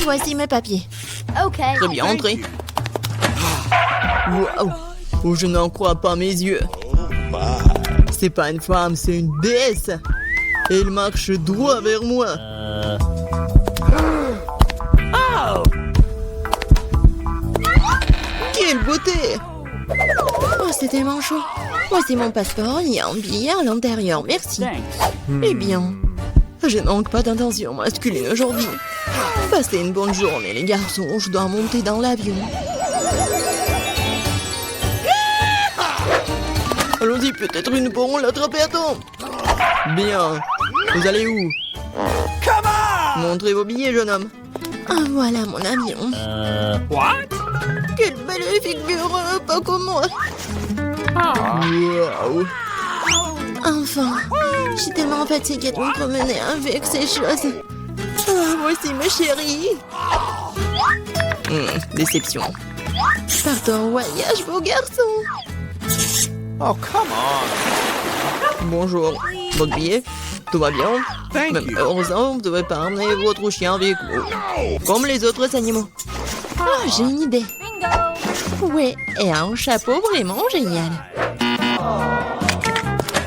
Voici mes papiers. Très bien, entrez. Waouh! Oh, je n'en crois pas mes yeux. C'est pas une femme, c'est une déesse. Et elle marche droit vers moi. Quelle beauté! Oh, c'est tellement chaud. Voici mon passeport, il y a un billet à l'intérieur, merci. Eh bien, je ne manque pas d'intention masculine aujourd'hui. Passez une bonne journée, les garçons. Je dois monter dans l'avion. Allons-y, peut-être une pourront l'attraper à temps. Bien. Vous allez où? Montrez vos billets, jeune homme. Ah, voilà mon avion. Quelle belle figure, pas comme moi. Waouh. Enfin, je suis tellement fatiguée de me promener avec ces choses. Ah, voici ma chérie. Déception. Partons en voyage, beau garçon. Oh, come on. Bonjour. Votre billet? Tout va bien? Thank Même you. heureusement, vous ne devez pas emmener votre chien avec vous. Comme les autres animaux. Oh, j'ai une idée. Ouais, et un chapeau vraiment génial.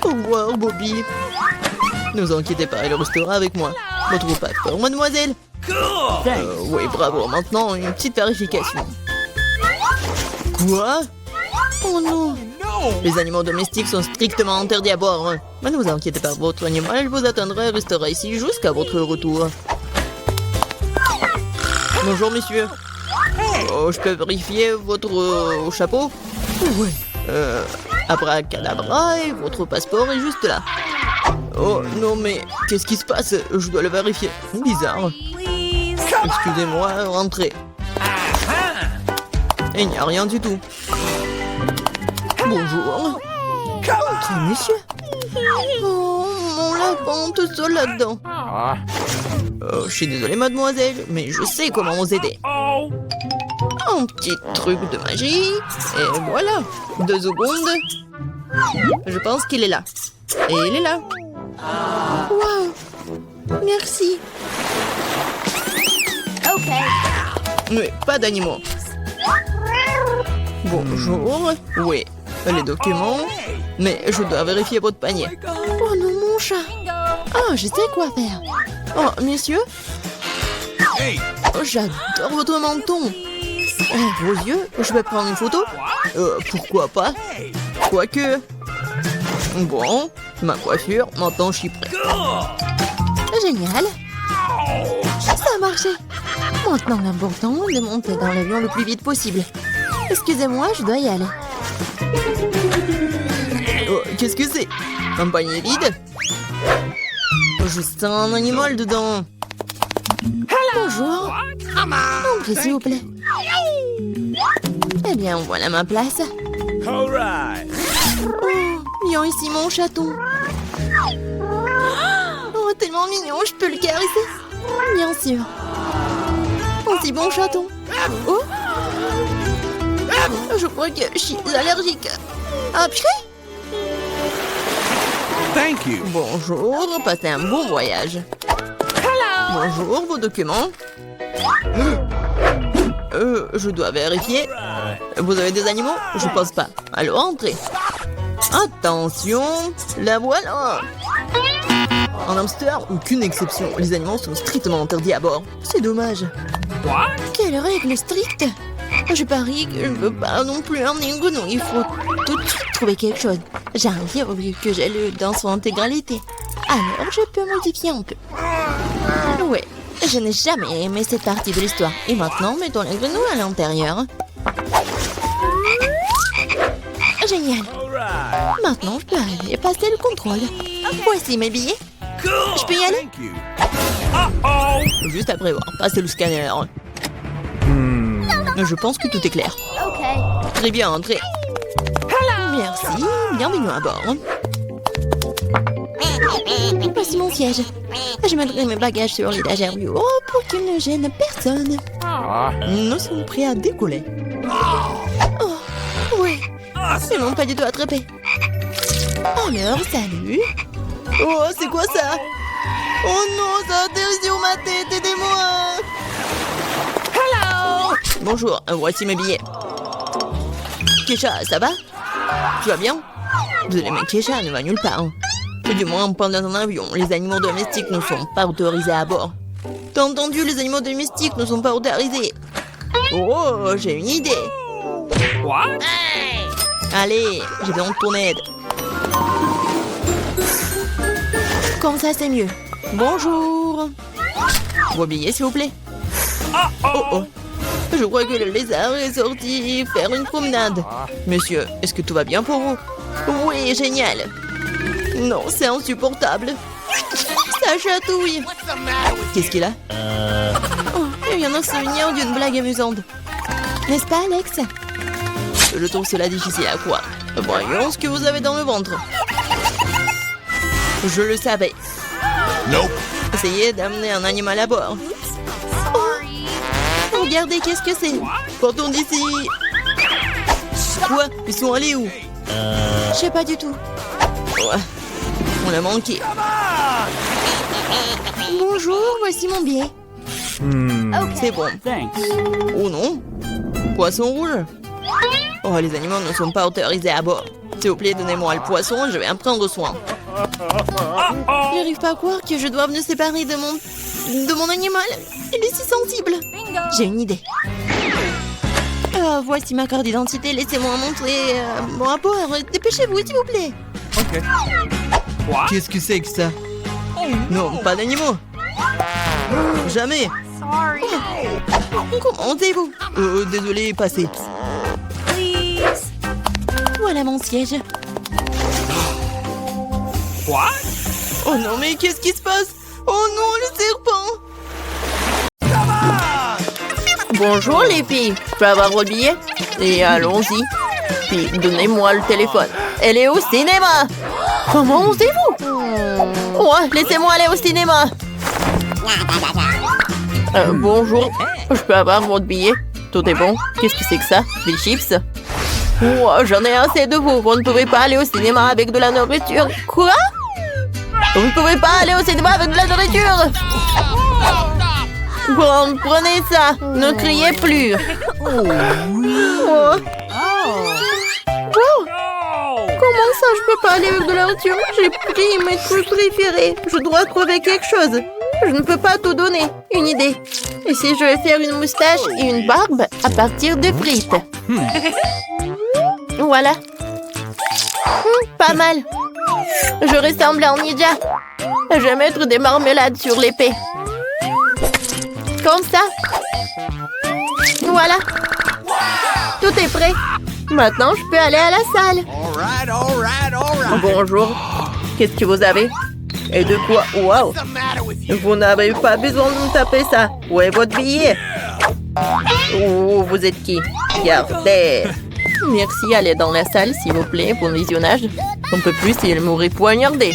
Au revoir, Bobby. Ne vous inquiétez pas, il restera avec moi. Votre passeport, mademoiselle. Oui, bravo. Maintenant, une petite vérification. Quoi? Oh non. Les animaux domestiques sont strictement interdits à bord. Hein. Mais ne vous inquiétez pas, votre animal vous attendra et restera ici jusqu'à votre retour. Bonjour, monsieur. Oh, je peux vérifier votre chapeau? Oui. Abracadabra, et votre passeport est juste là. Oh, non, mais qu'est-ce qui se passe? Je dois le vérifier. Bizarre. Excusez-moi, rentrez. Il n'y a rien du tout. Bonjour. Entrez, monsieur. Oh, mon lapin, tout seul là-dedans. Je suis désolée, mademoiselle, mais je sais comment vous aider. Un petit truc de magie. Et voilà. 2 secondes. Je pense qu'il est là. Et il est là. Waouh. Merci. Oui, pas d'animaux. Bonjour. Oui, les documents. Mais je dois vérifier votre panier. Oh non, mon chat. Ah, je sais quoi faire. Oh, messieurs. Hey, Oh, j'adore votre menton. Vos yeux, je vais prendre une photo. Pourquoi pas? Quoique. Bon, ma coiffure, maintenant je suis prêt. Génial. Ça a marché. Maintenant, l'important est de monter dans l'avion le plus vite possible. Excusez-moi, je dois y aller. Oh, qu'est-ce que c'est? Un panier vide? Je sens un animal dedans. Bonjour. Entrez, s'il vous plaît. Eh bien, voilà ma place. all right. Oh, viens ici, mon chaton. Oh, tellement mignon, je peux le caresser. Bien sûr. Oh, si bon chaton. Oh. Je crois que je suis allergique. Ah, purée. Thank you. Bonjour, passez un bon voyage. Bonjour, vos documents. Je dois vérifier. Vous avez des animaux? Je pense pas. Alors, entrez. Attention, la voilà. En hamster, aucune exception. Les animaux sont strictement interdits à bord. C'est dommage. Quelle règle stricte. Je parie que je ne peux pas non plus emmener une grenouille. Il faut tout de suite trouver quelque chose. J'arrive vu que j'ai lu dans son intégralité. Alors, je peux modifier un peu. Ouais, je n'ai jamais aimé cette partie de l'histoire. Et maintenant, mettons la grenouille à l'intérieur. Génial. Maintenant, je peux arriver et passer le contrôle. Voici mes billets. Je peux y aller? Thank you. Uh-oh. Juste à prévoir. Passez le scanner. Je pense que tout est clair. Très bien, entrez. Merci, bienvenue à bord. Voici mon siège. Je mettrai mes bagages sur l'étagère du haut pour qu'ils ne gênent personne. Nous sommes prêts à décoller. Oh, ouais, ils m'ont pas du tout attrapé. Alors, salut. Oh, c'est quoi ça? Oh non, ça atterrit sur ma tête, aidez-moi! Bonjour, voici mes billets. Kesha, ça va? Tu vas bien? Désolé, mais Kesha ne va nulle part. Du moins, pendant un avion, les animaux domestiques ne sont pas autorisés à bord. T'as entendu, les animaux domestiques ne sont pas autorisés. Oh, j'ai une idée. What? Allez, j'ai besoin de ton aide. Comme ça, c'est mieux. Bonjour. Vos billets, s'il vous plaît. Oh oh. Je crois que le lézard est sorti faire une promenade. Monsieur, est-ce que tout va bien pour vous? Oui, génial. Non, c'est insupportable. Ça chatouille. Qu'est-ce qu'il a? Oh, il vient de se souvenir d'une blague amusante. N'est-ce pas, Alex? Je trouve cela difficile à croire. Voyons ce que vous avez dans le ventre. Je le savais. Nope. Essayez d'amener un animal à bord. Oh, regardez, qu'est-ce que c'est? Partons d'ici. Quoi? Ils sont allés où? Je sais pas du tout. Ouais. On l'a manqué. Bonjour, voici mon billet. C'est bon. Thanks. Oh non. Poisson rouge. Oh, les animaux ne sont pas autorisés à bord. S'il vous plaît, donnez-moi le poisson, je vais en prendre soin. Je n'arrive pas à croire que je doive me séparer de mon animal. Il est si sensible. J'ai une idée. Voici ma carte d'identité. Laissez-moi montrer mon rapport. Dépêchez-vous, s'il vous plaît. Okay. What? Qu'est-ce que c'est que ça? Non, pas d'animaux. Jamais. Comment allez-vous? Désolé, passez. Voilà mon siège. What? Oh non, mais qu'est-ce qui se passe? Oh non, le serpent! Bonjour les filles, je peux avoir votre billet? Et allons-y. Puis donnez-moi le téléphone. Elle est au cinéma! Comment osez-vous? Ouais, laissez-moi aller au cinéma. Bonjour, je peux avoir votre billet? Tout est bon. Qu'est-ce que c'est que ça? Des chips? Oh, j'en ai assez de vous. Vous ne pouvez pas aller au cinéma avec de la nourriture. Quoi? Vous ne pouvez pas aller au cinéma avec de la nourriture. Bon, prenez ça. Ne criez plus. Oh. Oh. Comment ça, je peux pas aller avec de la nourriture? J'ai pris mes trucs préférés. Je dois trouver quelque chose. Je ne peux pas tout donner. Une idée. Et si je vais faire une moustache et une barbe à partir de frites? Voilà. Pas mal. Je ressemble à un ninja. Je vais mettre des marmelades sur l'épée. Comme ça. Voilà. Tout est prêt. Maintenant, je peux aller à la salle. All right. Bonjour. Qu'est-ce que vous avez? Et de quoi? Wow. What's the matter with you? Vous n'avez pas besoin de me taper ça. Où est votre billet? Oh, vous êtes qui? Gardez. Merci, allez dans la salle, s'il vous plaît, pour le visionnage. On peut plus si elle m'aurait poignardé.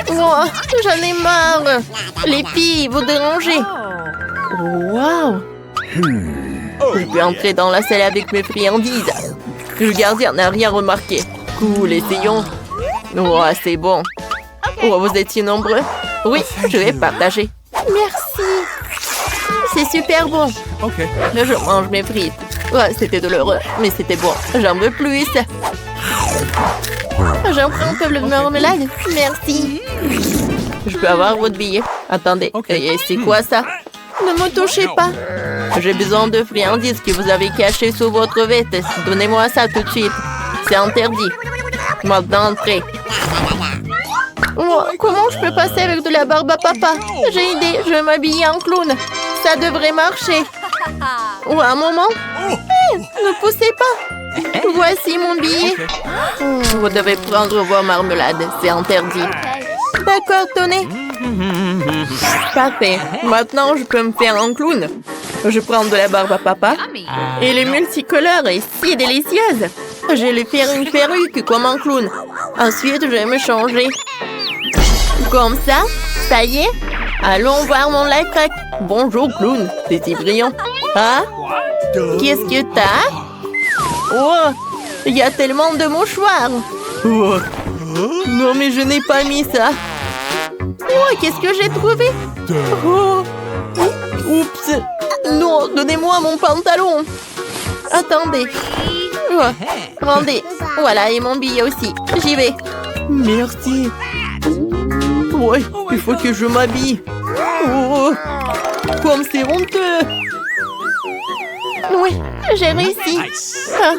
Oh, j'en ai marre. Les filles, vous dérangez. Wow. Je peux entrer dans la salle avec mes friandises. Le gardien n'a rien remarqué. Cool, essayons. Oh, c'est bon. Oh, vous êtes si nombreux. Oui, je vais partager. Merci. C'est super bon. Okay. Je mange mes frites. Ouais, c'était douloureux, mais c'était bon. J'en veux plus. J'en prends un peu de marmelade. Merci. Je peux avoir votre billet. Attendez, et c'est quoi ça? Ne me touchez pas. J'ai besoin de friandises que vous avez cachées sous votre veste. Donnez-moi ça tout de suite. C'est interdit. Maintenant, entrez. Oh, comment je peux passer avec de la barbe à papa? J'ai une idée, je vais m'habiller en clown. Ça devrait marcher. Oh, un moment. Ne poussez pas. Voici mon billet. Vous devez prendre vos marmelades, c'est interdit. D'accord, tenez. Parfait. Maintenant, je peux me faire un clown. Je prends de la barbe à papa. Et les multicolores est si délicieuse. Je vais lui faire une perruque comme un clown. Ensuite, je vais me changer. Comme ça, ça y est. Allons voir mon life hack. Bonjour, clown. C'est si brillant. Ah? Qu'est-ce que t'as? Oh, il y a tellement de mouchoirs. Oh. Non, mais je n'ai pas mis ça. Oh, qu'est-ce que j'ai trouvé? Oh. Oups. Non. non, donnez-moi mon pantalon. Attendez. Oh, rendez. Voilà, et mon billet aussi. J'y vais. Merci. Ouais, il faut que je m'habille. Oh, comme c'est honteux. Oui, j'ai réussi. Ah,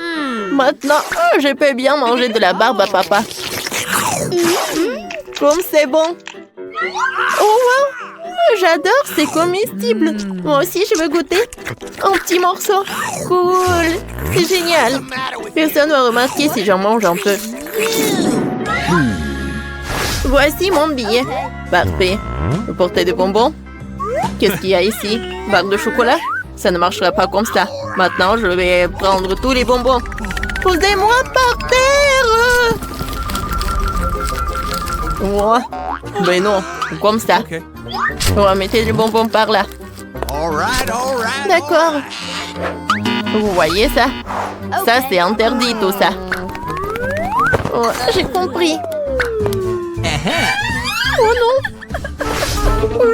maintenant, je peux bien manger de la barbe à papa. Comme c'est bon. Oh, wow. J'adore, c'est comestible. Moi aussi, je veux goûter. Un petit morceau. Cool. C'est génial. Personne ne va remarquer si j'en mange un peu. Voici mon billet. Parfait. Vous portez des bonbons? Qu'est-ce qu'il y a ici? Barre de chocolat? Ça ne marchera pas comme ça. Maintenant, je vais prendre tous les bonbons. Posez-moi par terre! Oh. Ben non, comme ça. Okay. On va mettre les bonbons par là. All right. D'accord. Vous voyez ça? Ça, c'est interdit, tout ça. Oh, j'ai compris. Oh non!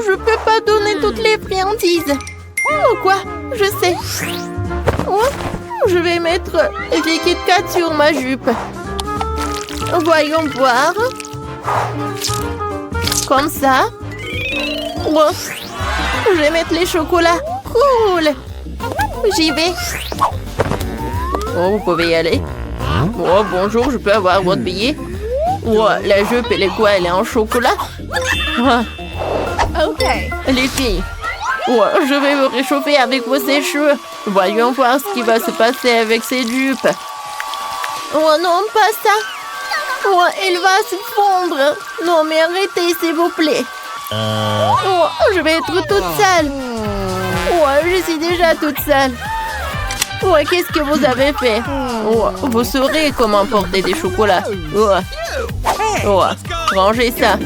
Je peux pas donner toutes les friandises. Oh quoi? Je sais. Oh, je vais mettre des Kit Kat sur ma jupe. Voyons voir. Comme ça. Oh, je vais mettre les chocolats. Cool. J'y vais. Oh, vous pouvez y aller. Oh, bonjour, je peux avoir votre billet? Oh, la jupe, elle est quoi? Elle est en chocolat? Ah. Okay. Les filles, oh, je vais me réchauffer avec vos sèche-cheveux. Voyons voir ce qui va se passer avec ces jupes. Oh non, pas ça. Oh, elle va se fondre. Non, mais arrêtez, s'il vous plaît. Oh, je vais être toute sale. Oh, je suis déjà toute sale. Oh, qu'est-ce que vous avez fait? Oh, vous saurez comment porter des chocolats. Oh, oh, rangez ça.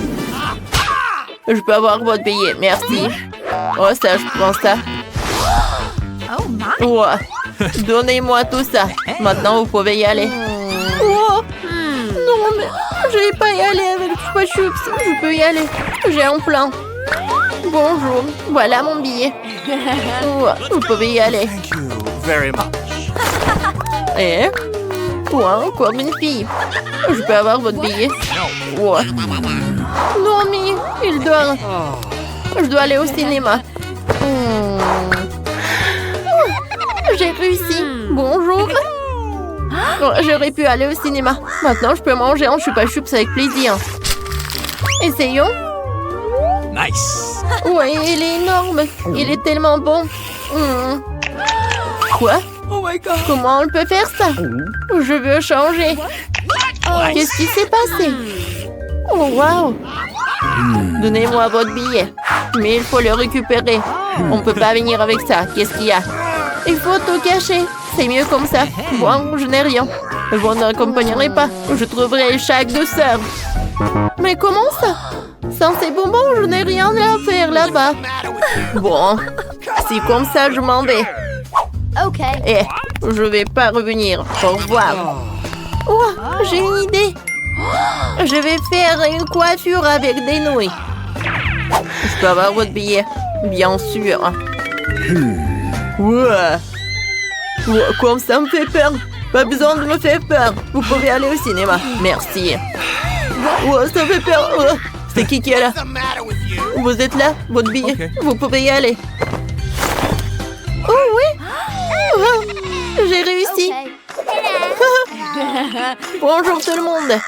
Je peux avoir votre billet, merci. Oh, ça, je prends ça. Oh my. Oh, donnez-moi tout ça. Maintenant, vous pouvez y aller. Oh, non, mais je vais pas y aller avec Chupa Chups. Je peux y aller. J'ai un plan. Bonjour, voilà mon billet. Oh, vous pouvez y aller. Thank you very much. Eh? Quoi, encore une fille? Je peux avoir votre billet? Oh. Non, mais il doit... Je dois aller au cinéma. J'ai réussi. Bonjour. Oh, j'aurais pu aller au cinéma. Maintenant, je peux manger un Chupa Chups avec plaisir. Essayons. Nice. Oui, il est énorme. Il est tellement bon. Quoi? Oh my God. Comment on peut faire ça? Je veux changer. Qu'est-ce qui s'est passé? Oh, wow. Donnez-moi votre billet. Mais il faut le récupérer. On ne peut pas venir avec ça. Qu'est-ce qu'il y a? Il faut tout cacher. C'est mieux comme ça. Bon, je n'ai rien. Vous n'accompagnerez pas. Je trouverai chaque douceur. Mais comment ça? Sans ces bonbons, je n'ai rien à faire là-bas. Bon, si comme ça, je m'en vais. Okay. Eh, je vais pas revenir. Au revoir. Oh, j'ai une idée. Je vais faire une coiffure avec des nouilles. Je peux avoir votre billet? Bien sûr. Ouais. Ouais, comme ça me fait peur. Pas besoin de me faire peur. Vous pouvez aller au cinéma. Merci. Ouais, ça fait peur. Ouais. C'est qui est là? Vous êtes là? Votre billet? Okay. Vous pouvez y aller. Oh oui. Oh, j'ai réussi. Okay. Bonjour tout le monde.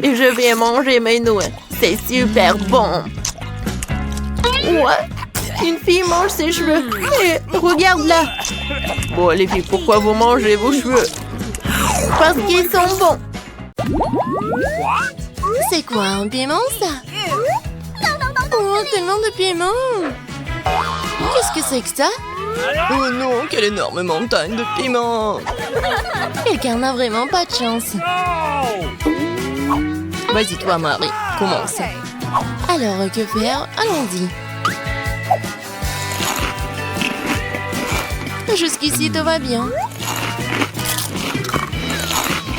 Et je vais manger mes nouilles. C'est super bon. Ouais. Une fille mange ses cheveux. Et regarde là. Bon les filles, pourquoi vous mangez vos cheveux? Parce qu'ils sont bons. C'est quoi, un piment, ça? Oh, tellement de piment! Qu'est-ce que c'est que ça? Oh non, quelle énorme montagne de piment. Quelqu'un n'a vraiment pas de chance. Vas-y toi Marie, commence. Alors, que faire? Allons-y. Jusqu'ici, tout va bien.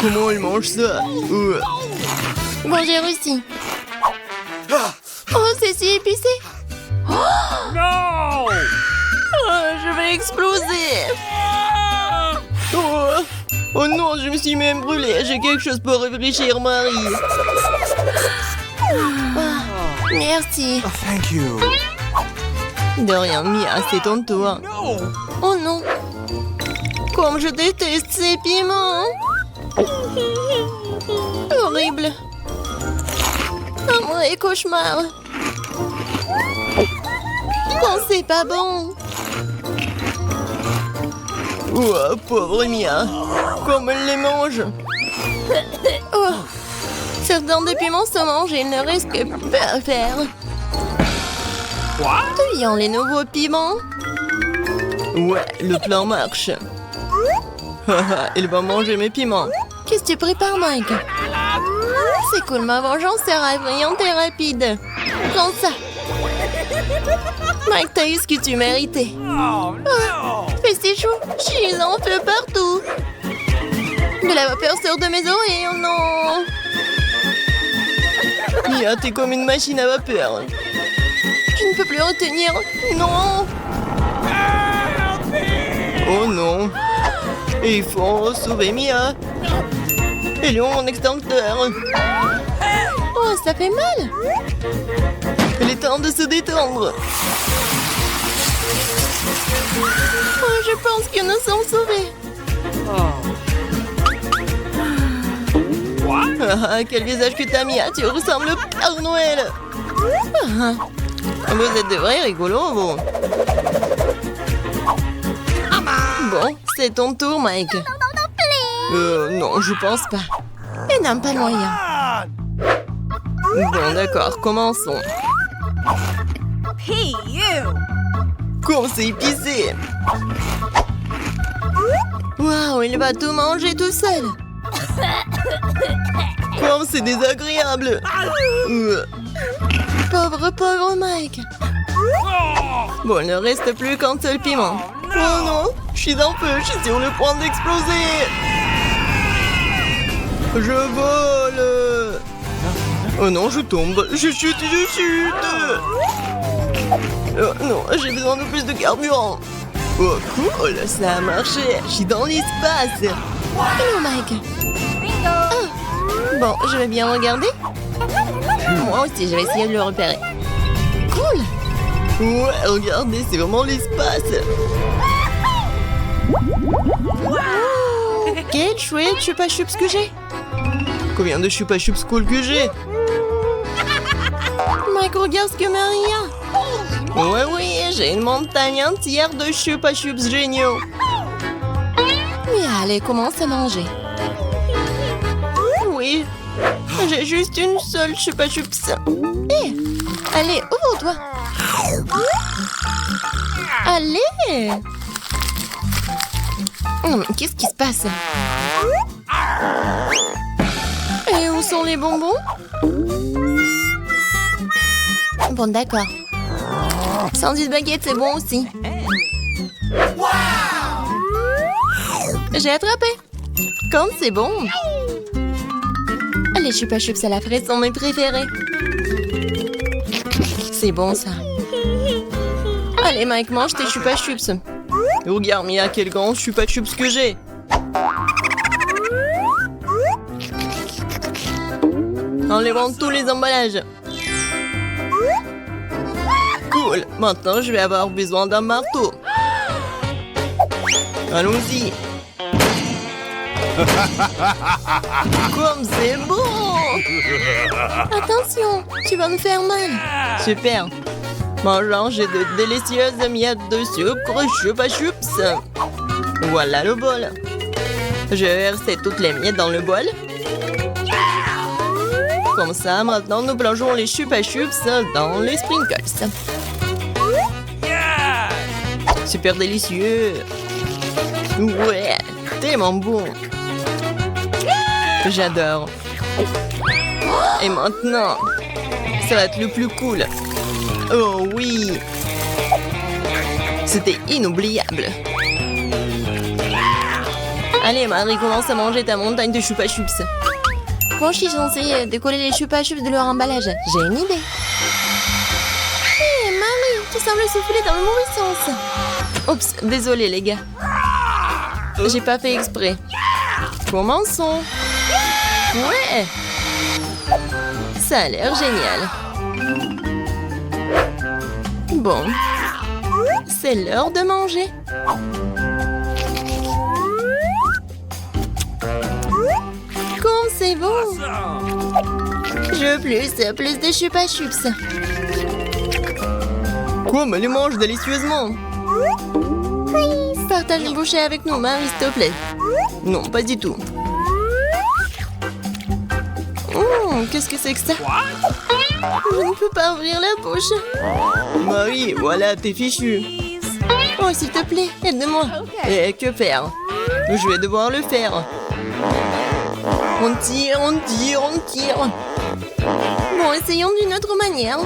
Comment il mange ça? Bon, j'ai réussi. Oh, c'est si épicé. No. Je vais exploser. Oh, oh non, je me suis même brûlée. J'ai quelque chose pour réfléchir, Marie. Ah, merci. Oh, thank you. De rien, Mia, c'est ton tour. No. Oh non. Comme je déteste ces piments. Horrible. Un vrai cauchemar. Oh, c'est pas bon. Oh, pauvre Mia. Comme elle les mange. Oh. Certains des piments se mangent et il ne reste que peu à faire. What? D'où viennent les nouveaux piments? Ouais, le plan marche. Il va manger mes piments. Qu'est-ce que tu prépares, Mike? C'est cool, ma vengeance sera effrayante et rapide. Prends ça. Mike, t'as eu ce que tu méritais. Oh, no. Fais c'est chou, je suis en feu partout. De la vapeur sort de mes oreilles, oh non. Mia, t'es comme une machine à vapeur. Je ne peux plus retenir. Non. Oh non. Et il faut sauver Mia. Et où mon extincteur? Oh, ça fait mal. Il est temps de se détendre. Oh, je pense que nous sommes sauvés. Ah, quel visage que t'as, Mia. Tu ressembles au Père Noël. Ah, vous êtes de vrais rigolos, vous. Bon, c'est ton tour, Mike. Non, je pense pas. Il n'a pas moyen. Bon, d'accord, commençons. Hey, you! Comme c'est épicé. Waouh, il va tout manger tout seul. Comme c'est désagréable. Pauvre Mike. Bon, il ne reste plus qu'un seul piment. Oh non, je suis en feu, je suis sur le point d'exploser. Je vole. Oh non, je tombe, je chute. Oh non, j'ai besoin de plus de carburant. Oh cool, ça a marché, je suis dans l'espace. Hello Mike. Ah, bon, je vais bien regarder. Moi aussi, je vais essayer de le repérer. Cool. Ouais, regardez, c'est vraiment l'espace. Wow, quel chouette chupa chups que j'ai. Combien de chupa chups cool que j'ai. Mike, regarde ce que Marie a. Oui, j'ai une montagne entière de chupa chups géniaux. Mais allez, commence à manger. Oui, j'ai juste une seule chupa chups. Hé, allez, ouvre-toi. Allez. Qu'est-ce qui se passe? Et où sont les bonbons? Bon, d'accord. Sandwich baguette, c'est bon aussi. J'ai attrapé. Comme c'est bon. Les chupa chups à la fraise sont mes préférés. C'est bon, ça. Allez, Mike, mange tes chupa chups. Regarde, Mia, quel grand chupa chups que j'ai. Enlevons tous les emballages. Cool. Maintenant, je vais avoir besoin d'un marteau. Allons-y. Comme c'est bon. Attention, tu vas me faire mal. Super. Mangeant, j'ai de délicieuses miettes de sucre chupa chups. Voilà le bol. Je vais verser toutes les miettes dans le bol. Comme ça, maintenant, nous plongeons les chupa chups dans les sprinkles. Super délicieux. Ouais, tellement bon. J'adore. Et maintenant, ça va être le plus cool. Oh oui. C'était inoubliable. Allez, Marie, commence à manger ta montagne de chupa chups. Moi, je suis censée décoller les chupa chups de leur emballage. J'ai une idée. Hé, Marie, tu sembles souffler dans le mauvais sens. Oups, désolé les gars. J'ai pas fait exprès. Commençons. Ouais. Ça a l'air génial. Bon. C'est l'heure de manger. Comme c'est bon. Je veux plus de chupa chups. Quoi, mais les mange délicieusement. Partage une bouchée avec nous, Marie, s'il te plaît. Non, pas du tout. Qu'est-ce que c'est que ça? Je ne peux pas ouvrir la bouche. Marie, voilà, t'es fichu. Oh, s'il te plaît, aide-moi. Et que faire? Je vais devoir le faire. On tire, on tire, on tire. Bon, essayons d'une autre manière.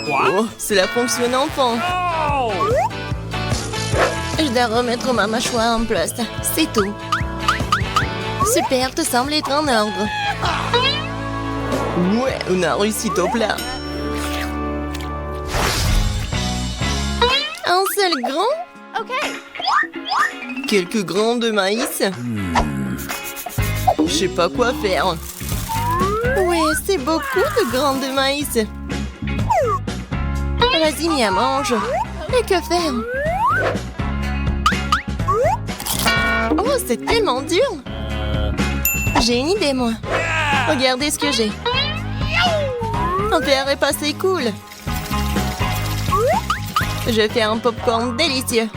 Oh, cela fonctionne enfin. Je dois remettre ma mâchoire en place. C'est tout. Super, te semble être en ordre. Ouais, on a réussi au plat. Un seul grain? Okay. Quelques grains de maïs? Je sais pas quoi faire. Ouais, c'est beaucoup de grains de maïs. Vas-y, Mia, mange. Et que faire? Oh, c'est tellement dur. J'ai une idée, moi. Regardez ce que j'ai. Un verre est passé cool. Je vais faire un popcorn délicieux.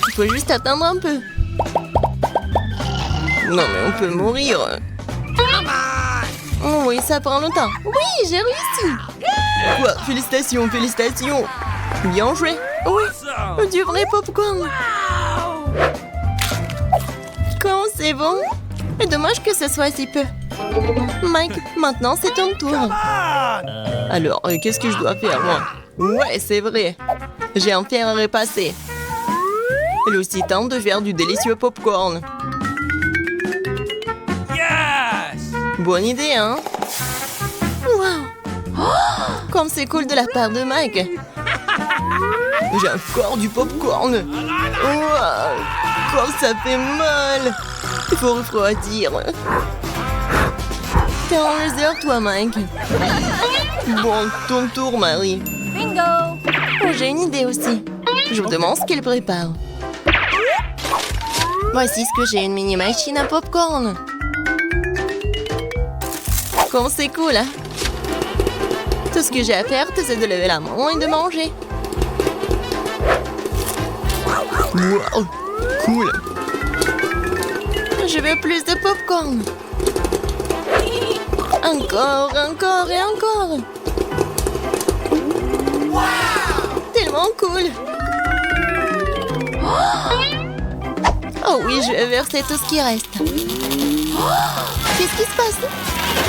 Il faut juste attendre un peu. Non, mais on peut mourir. Oh, oui, ça prend longtemps. Oui, j'ai réussi. Quoi? Félicitations, félicitations. Bien joué. Oui, du vrai popcorn. Quand c'est bon. Dommage que ce soit si peu. Mike, maintenant c'est ton tour. Alors, qu'est-ce que je dois faire, moi? Ouais, c'est vrai. J'ai un fer à repasser. Elle aussi tente de faire du délicieux popcorn. Bonne idée, hein? Wow! Oh, comme c'est cool de la part de Mike. J'ai encore du popcorn. Wow, comme ça fait mal. Il faut refroidir. T'es en réserve, toi, Mike. Bon, ton tour, Marie. Bingo. Oh, j'ai une idée aussi. Je vous demande ce qu'elle prépare. Voici ce que j'ai, une mini machine à popcorn. Comme c'est cool, hein? Tout ce que j'ai à faire, c'est de lever la main et de manger. Wow, cool. Je veux plus de popcorn. Encore, encore et encore. Wow! Tellement cool. Oh oui, je vais verser tout ce qui reste. Qu'est-ce qui se passe?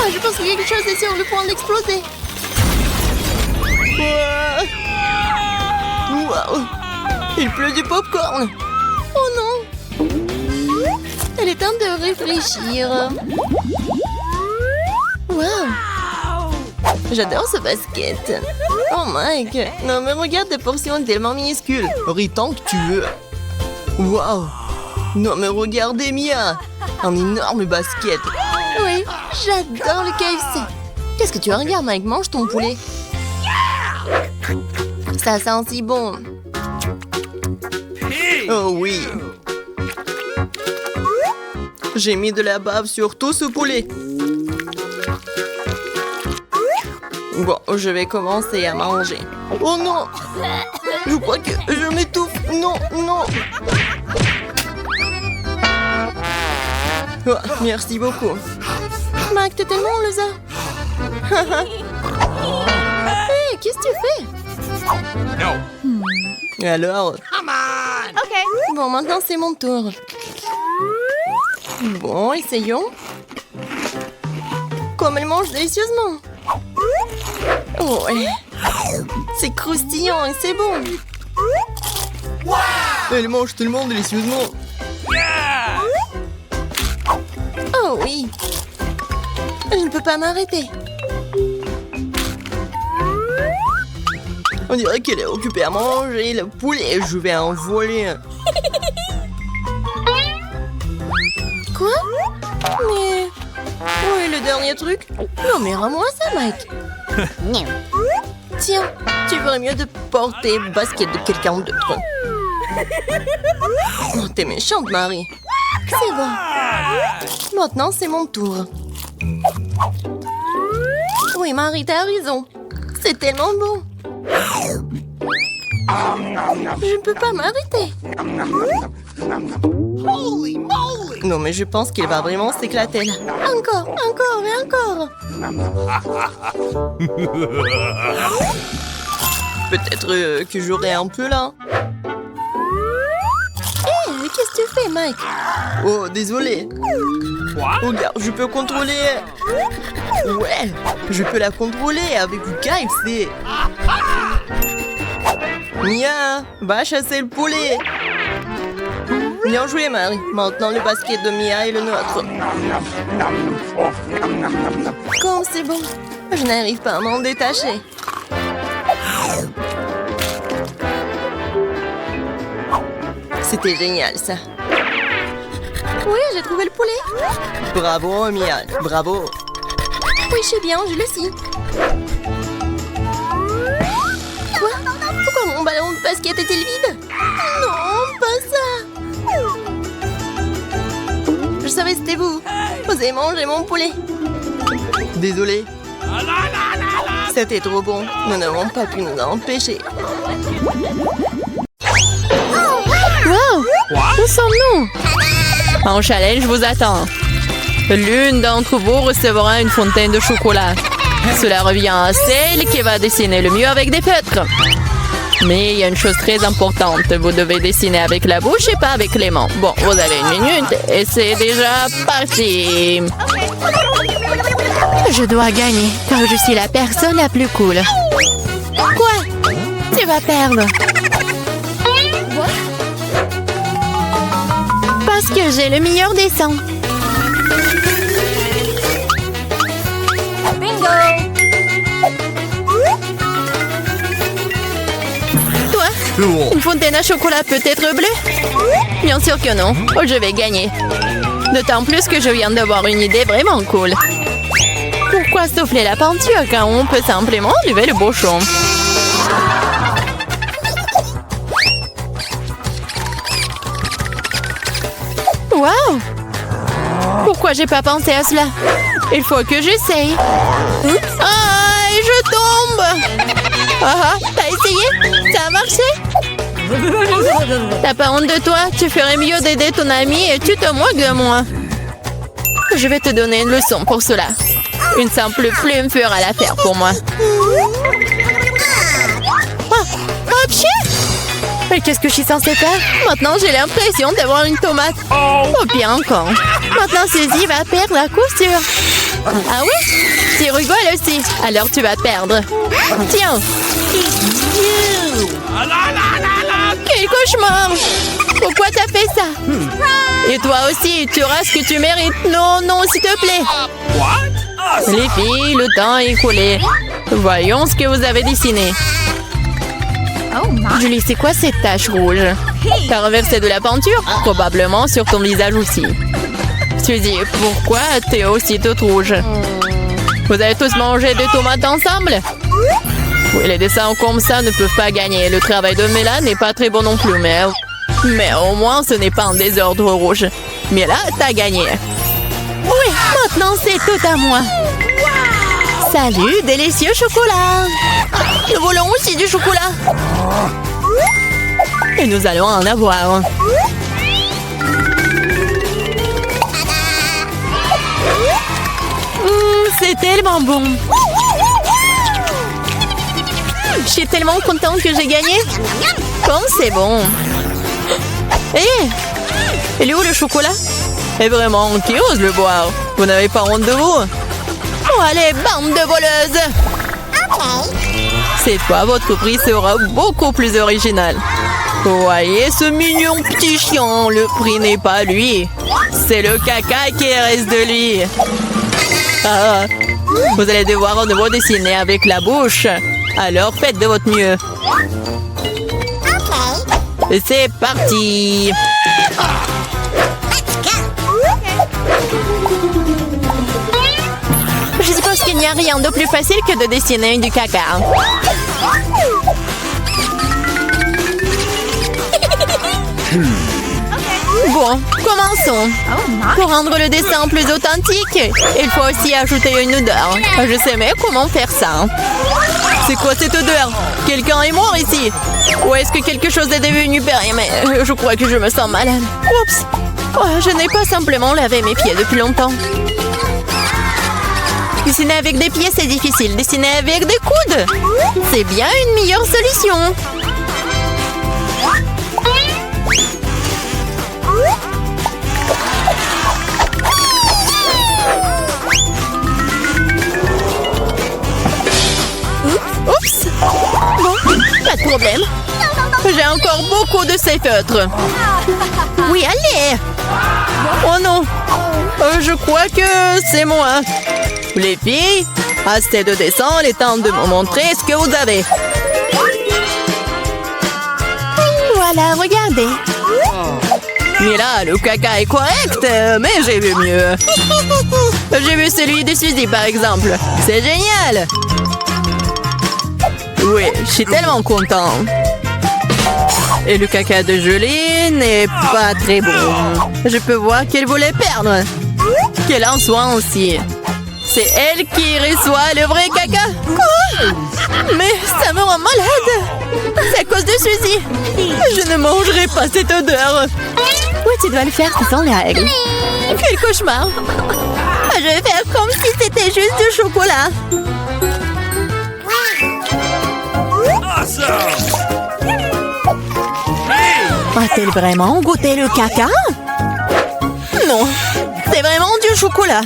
Ah, je pense que quelque chose est sur le point d'exploser. Wow! Il pleut du popcorn. Oh non! Elle est temps de réfléchir. Wow! J'adore ce basket. Oh Mike! Non mais regarde des portions tellement minuscules. Ris tant que tu veux. Wow! Non mais regardez Mia! Un énorme basket. Oui, j'adore le KFC. Qu'est-ce que tu regardes Mike? Mange ton poulet. Ça sent si bon. Oh oui. J'ai mis de la bave sur tout ce poulet. Bon, je vais commencer à manger. Oh non! Je crois que je m'étouffe. Non, non. Oh, merci beaucoup. Mac, t'es tellement loser. Hey, qu'est-ce que tu fais? No. Alors? Okay. Bon, maintenant c'est mon tour. Bon, essayons. Comme elle mange délicieusement. Oh, ouais. C'est croustillant et c'est bon. Elle mange tellement délicieusement. Oh oui. Je ne peux pas m'arrêter. On dirait qu'elle est occupée à manger le poulet. Je vais en voler. Quoi? Mais... Où est le dernier truc? Non, mais rends-moi ça, Mike. Tiens, tu ferais mieux de porter le basket de quelqu'un d'autre. Oh, t'es méchante, Marie. C'est bon. Maintenant, c'est mon tour. Oui, Marie, t'as raison. C'est tellement bon. Je ne peux pas m'arrêter. Non, mais je pense qu'il va vraiment s'éclater là. Encore, encore et encore. Peut-être que j'aurai un peu là. Hé, qu'est-ce que tu fais, Mike? Oh, désolé. Regarde, je peux contrôler. Ouais, je peux la contrôler avec le KFC. Mia, va chasser le poulet. Bien joué, Marie. Maintenant, le basket de Mia est le nôtre. Comme c'est bon. Je n'arrive pas à m'en détacher. C'était génial, ça. Oui, j'ai trouvé le poulet. Bravo, Mia. Bravo. Oui, je sais bien, je le sais. Quoi? Pourquoi mon ballon de basket est-il vide? Non, pas ça. Je savais que c'était vous. Vous avez mangé mon poulet. Désolé. C'était trop bon. Nous n'avons pas pu nous en empêcher. Wow! Où sommes-nous? En challenge vous attend. L'une d'entre vous recevra une fontaine de chocolat. Cela revient à celle qui va dessiner le mieux avec des feutres. Mais il y a une chose très importante. Vous devez dessiner avec la bouche et pas avec les mains. Bon, vous avez 1 minute et c'est déjà parti. Je dois gagner car je suis la personne la plus cool. Quoi? Tu vas perdre. Parce que j'ai le meilleur dessin. Bingo! Toi, une fontaine à chocolat peut être bleue? Bien sûr que non. Oh, je vais gagner. D'autant plus que je viens d'avoir une idée vraiment cool. Pourquoi souffler la peinture quand on peut simplement lever le bouchon? Wow! Pourquoi j'ai pas pensé à cela? Il faut que j'essaye. Ah, et je tombe! Ah, t'as essayé? Ça a marché? T'as pas honte de toi? Tu ferais mieux d'aider ton ami et tu te moques de moi. Je vais te donner une leçon pour cela. Une simple plume fera l'affaire pour moi. Ah, hop, mais qu'est-ce que je suis censée faire? Maintenant, j'ai l'impression d'avoir une tomate. Oh, bien encore. Maintenant, Suzy va perdre la couture. Ah oui? Tu rigoles aussi. Alors, tu vas perdre. Tiens. Quel cauchemar! Pourquoi t'as fait ça? Et toi aussi, tu auras ce que tu mérites. Non, non, s'il te plaît. Les filles, le temps est écoulé. Voyons ce que vous avez dessiné. Oh my! Julie, c'est quoi cette tache rouge? T'as renversé de la peinture? Probablement sur ton visage aussi. Suzy, pourquoi t'es aussi toute rouge? Vous avez tous mangé des tomates ensemble? Oui, les dessins comme ça ne peuvent pas gagner. Le travail de Mela n'est pas très bon non plus, mais au moins ce n'est pas un désordre rouge. Mais là, t'as gagné. Oui, maintenant c'est tout à moi. Salut, délicieux chocolat. Nous voulons aussi du chocolat. Et nous allons en avoir. C'est tellement bon. Je suis tellement contente que j'ai gagné. Comme c'est bon. Hé, il est où le chocolat? Et vraiment, qui ose le boire? Vous n'avez pas honte de vous? Oh, allez, bande de voleuses! Cette fois, votre prix sera beaucoup plus original. Voyez ce mignon petit chien, le prix n'est pas lui. C'est le caca qui reste de lui. Ah, vous allez devoir à nouveau dessiner avec la bouche. Alors faites de votre mieux. Et c'est parti. Je suppose qu'il n'y a rien de plus facile que de dessiner du caca. Bon, commençons. Oh my. Pour rendre le dessin plus authentique, il faut aussi ajouter une odeur. Je sais mais comment faire ça. C'est quoi cette odeur? Quelqu'un est mort ici? Ou est-ce que quelque chose est devenu périlleux? Mais je crois que je me sens malade. Oups. Oh, je n'ai pas simplement lavé mes pieds depuis longtemps. Dessiner avec des pieds, c'est difficile. Dessiner avec des coudes, c'est bien une meilleure solution. Oups. Bon, pas de problème. J'ai encore beaucoup de ces feutres. Oui, allez. Oh non. Je crois que c'est moi. Les filles, assez de dessin, il est temps de me montrer ce que vous avez. Voilà, regardez. Mila, le caca est correct, mais j'ai vu mieux. J'ai vu celui de Suzy, par exemple. C'est génial. Oui, je suis tellement content. Et le caca de Julie n'est pas très bon. Je peux voir qu'elle voulait perdre. Qu'elle en soit aussi. C'est elle qui reçoit le vrai caca. Quoi? Mais ça me rend malade. C'est à cause de Suzy. Je ne mangerai pas cette odeur. Oui, tu dois le faire, ce sont les règles. Quel cauchemar. Je vais faire comme si c'était juste du chocolat. A-t-elle vraiment goûté le caca? Non, c'est vraiment du chocolat.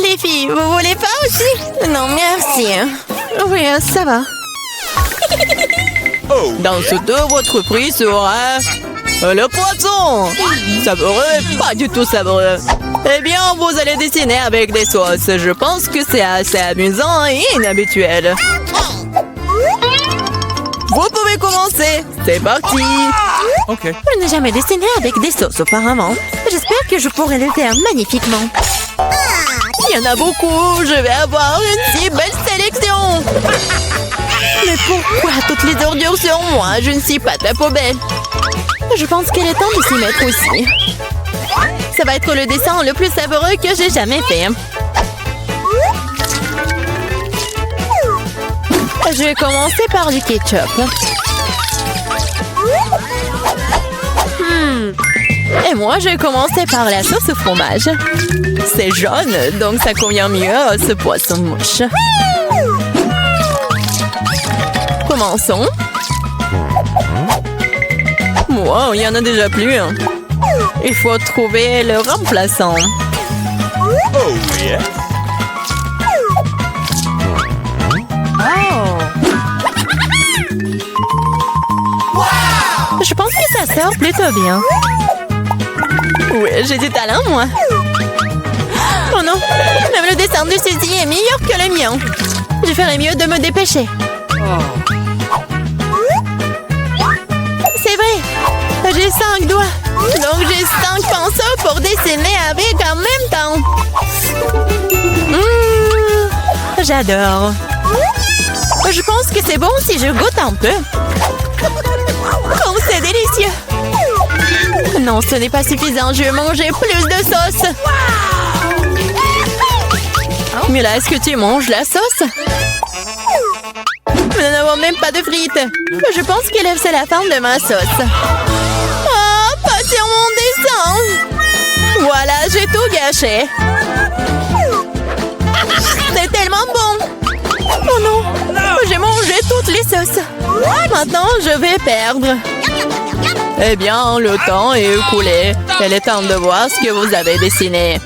Les filles, vous voulez pas aussi? Non, merci. Oui, ça va. Dans ce dos, votre prix sera le poisson. Savoureux, pas du tout savoureux. Eh bien, vous allez dessiner avec des sauces. Je pense que c'est assez amusant et inhabituel. Vous pouvez commencer. C'est parti. Ok. Je n'ai jamais dessiné avec des sauces auparavant. J'espère que je pourrai le faire magnifiquement. Il y en a beaucoup. Je vais avoir une si belle sélection. Mais pourquoi toutes les ordures sur moi? Je ne suis pas ta poubelle. Je pense qu'il est temps de s'y mettre aussi. Ça va être le dessin le plus savoureux que j'ai jamais fait. Je vais commencer par du ketchup. Et moi, je vais commencer par la sauce au fromage. C'est jaune, donc ça convient mieux à ce poisson mouche. Commençons. Wow, il y en a déjà plus. Il faut trouver le remplaçant. Oh, yeah. Je pense que ça sort plutôt bien. Oui, j'ai du talent, moi. Oh non, même le dessin de Suzy est meilleur que le mien. Je ferais mieux de me dépêcher. C'est vrai, j'ai 5 doigts. Donc j'ai 5 pinceaux pour dessiner avec en même temps. J'adore. Je pense que c'est bon si je goûte un peu. Oh, c'est délicieux. Non, ce n'est pas suffisant. Je vais manger plus de sauce. Mais là, est-ce que tu manges la sauce? Nous n'avons même pas de frites. Je pense que c'est la fin de ma sauce. Oh, pas sur mon dessin. Voilà, j'ai tout gâché. C'est tellement bon. Oh non, j'ai mangé toutes les sauces. Maintenant, je vais perdre. Eh bien, le temps est écoulé. Il est temps de voir ce que vous avez dessiné.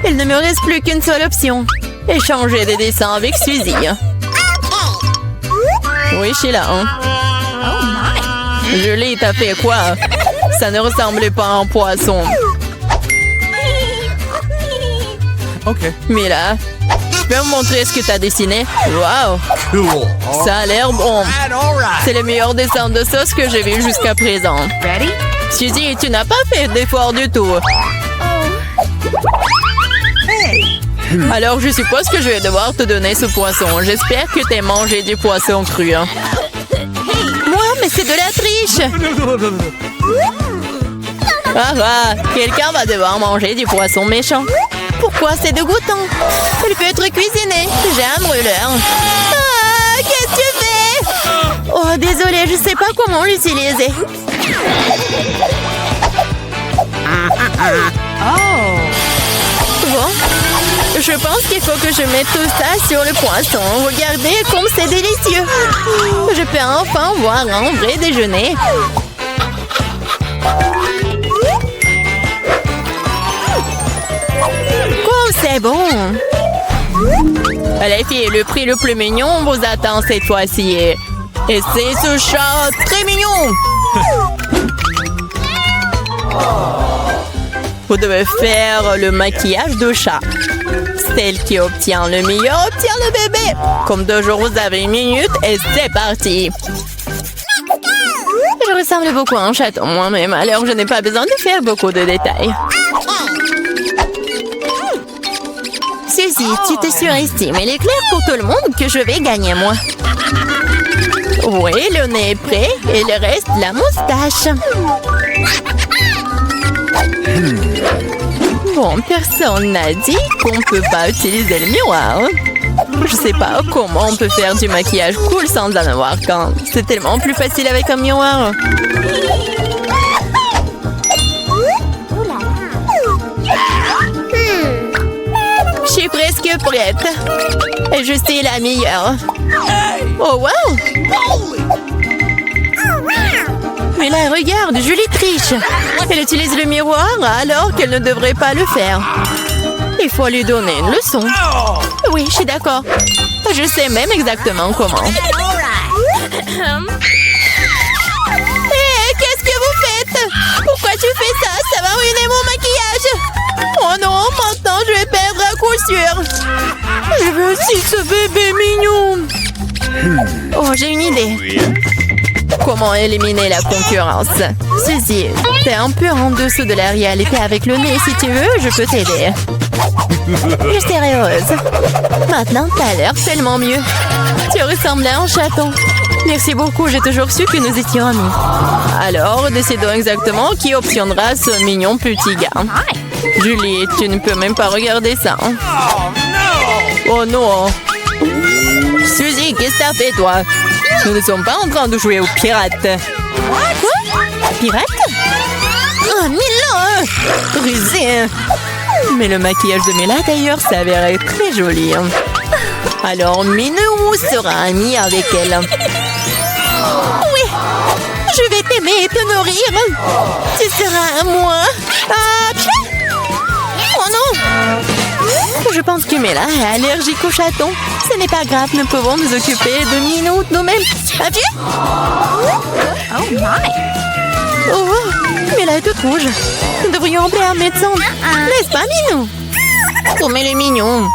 Il ne me reste plus qu'une seule option. Échanger des dessins avec Suzy. Oui, Sheila. Julie, t'as fait quoi? Ça ne ressemblait pas à un poisson. Ok. Mila, peux me montrer ce que tu as dessiné? Waouh! Cool. Ça a l'air bon. All right. C'est le meilleur dessin de sauce que j'ai vu jusqu'à présent. Ready? Suzy, tu n'as pas fait d'effort du tout. Alors, je suppose que je vais devoir te donner ce poisson. J'espère que tu as mangé du poisson cru. Hein. Moi, mais c'est de la triche! Ah, quelqu'un va devoir manger du poisson méchant. Pourquoi c'est dégoûtant? Il peut être cuisiné. J'ai un brûleur. Ah, qu'est-ce que tu fais? Oh, désolé, je sais pas comment l'utiliser. Bon, je pense qu'il faut que je mette tout ça sur le poisson. Regardez comme c'est délicieux. Je peux enfin voir un vrai déjeuner. Oh, c'est bon. Les filles, le prix le plus mignon vous attend cette fois-ci. Et c'est ce chat très mignon. Vous devez faire le maquillage de chat. Celle qui obtient le meilleur obtient le bébé. Comme toujours, vous avez 1 minute et c'est parti. Je ressemble beaucoup à un chaton moi-même, alors je n'ai pas besoin de faire beaucoup de détails. Suzy, tu te surestimes. Il est clair pour tout le monde que je vais gagner, moi. Oui, le nez est prêt et le reste, la moustache. Bon, personne n'a dit qu'on peut pas utiliser le miroir. Je sais pas comment on peut faire du maquillage cool sans en avoir qu'un. C'est tellement plus facile avec un miroir. Je suis presque prête. Et je sais la meilleure. Oh, wow! Mais là, regarde, Julie triche. Elle utilise le miroir alors qu'elle ne devrait pas le faire. Il faut lui donner une leçon. Oui, je suis d'accord. Je sais même exactement comment. Hé, qu'est-ce que vous faites? Pourquoi tu fais ça? Ça va ruiner mon maquillage. Oh non, maintenant je vais perdre à coup sûr. Je veux aussi ce bébé mignon. Oh, j'ai une idée. Comment éliminer la concurrence? Suzy, t'es un peu en dessous de la réalité avec le nez. Si tu veux, je peux t'aider. Je serai heureuse. Maintenant, t'as l'air tellement mieux. Tu ressembles à un chaton. Merci beaucoup, j'ai toujours su que nous étions amis. Alors, décidons exactement qui obtiendra ce mignon petit gars. Julie, tu ne peux même pas regarder ça. Hein? Oh non! Suzy, qu'est-ce que t'as fait, toi? Nous ne sommes pas en train de jouer aux pirates. Quoi? Pirates? Oh, Mila! Rusé! Mais le maquillage de Mila, d'ailleurs, s'avérait très joli. Alors, Minou sera amie avec elle. Oui! Je vais t'aimer et te nourrir. Tu seras à moi. Ah, oh non! Je pense que Mila est allergique aux chatons. Ce n'est pas grave, nous pouvons nous occuper de Minou nous-mêmes. As-tu? Oh my! Oh, Mila est toute rouge. Nous devrions appeler un médecin. N'est-ce pas, Minou? Oh, mais les mignons.